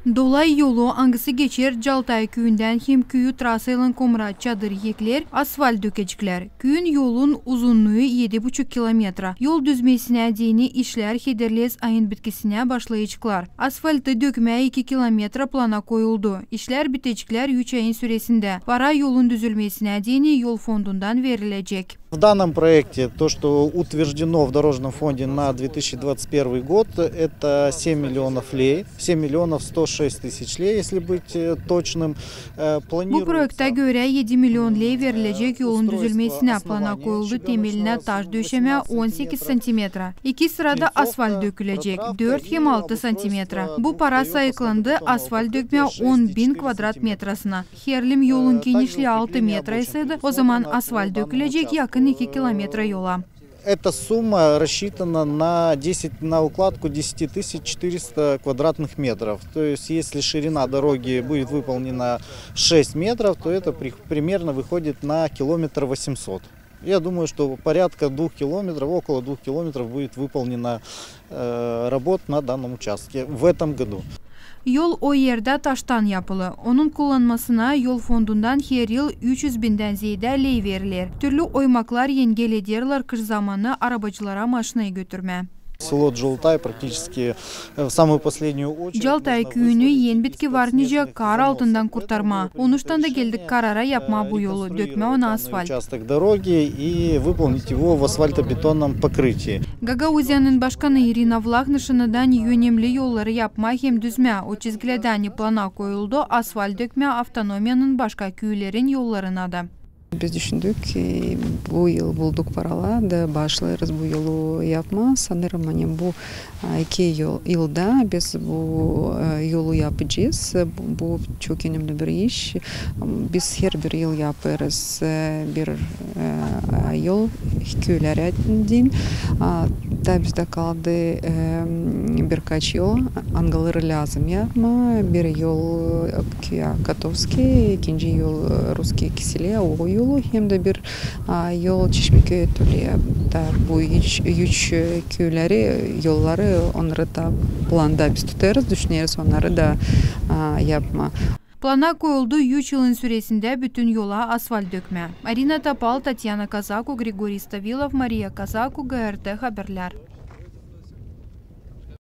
Dolay yolu angısı geçer Caltay köyünden hem köyü trasayla komra çadır yekler, asfalt dökecekler. Köyün yolun uzunluğu 7,5 kilometre. Yol düzmesine dini işler Hederles ayın bitkisine başlayacaklar. Asfaltı dökmeye 2 kilometre plana koyuldu. İşler bitecekler 3 ayın süresinde. Para yolun düzülmesine dini yol fondundan verilecek. В данном проекте то, что утверждено в Дорожном фонде на 2021 год, это 7 миллионов лей, 7 миллионов 106 тысяч лей, если быть точным. Bu projekte göre 7 milyon lei verilecek yolun düzülmesine plana koyuldu. Temeline taş döşeme 18 santimetre. 2 sırada asfalt dökülecek 4 hem 6 santimetre. Bu para sayıklandı asfalt dökme 10.000 kvadrat metresine. Herlim yolun genişliği 6 metre ise o zaman asfalt dökülecek yakın 2 kilometre yola. Эта сумма рассчитана на укладку 10 400 квадратных метров. То есть, если ширина дороги будет выполнена 6 метров, то это примерно выходит на километр 800. Я думаю, что порядка 2 километров, около 2 километров будет выполнена работа на данном участке в этом году. Yol o yerde taştan yapılı. Onun kullanmasına yol fondundan her yıl 300 binden ziyade lei verilir. Türlü oymaklar yengel ederler kış zamanı arabacılara maşinayı götürme. Село Джолтай практически в самую последнюю очередь. Caltay köyünü yen bitki var nice kar altından kurtarma. Onuştan da geldik karara yapma bu yolu, dökme ona asfalt. Участок дороги и выполнить его в асфальтобетонном покрытии. Gagauzyanın başkanı Irina Vlakhnyshynadan yönemli yolları yapma hem düzme o çizgilerden plana koyuldu. Asfalt dökme avtonomiyanın başka köylerin yollarına da. Biz düşündük ki bu yıl bulduk paralar başlarız bu yolu yapma. Sanırım bu 2 yılda biz bu yolu yapacağız. Bu çok önemli bir iş. Biz her bir yıl yaparız bir yol köylere din. Da bizde kaldı birkaç yol. Angaları lazım yapma. Bir yol Katovski, ikinci yol Ruski Kisile, o yolu hem de bir yol Çeşmeköy Tölü'ye. Bu üç köyleri, yolları onları da planda biz tutarız, düşünürüz onları da yapma. Plana koyuldu 3 yılın süresinde bütün yola asfalt dökme. Arina Tapal, Tatyana Kazaku, Grigoriy Stavilov, Maria Kazaku, GRT Haberler.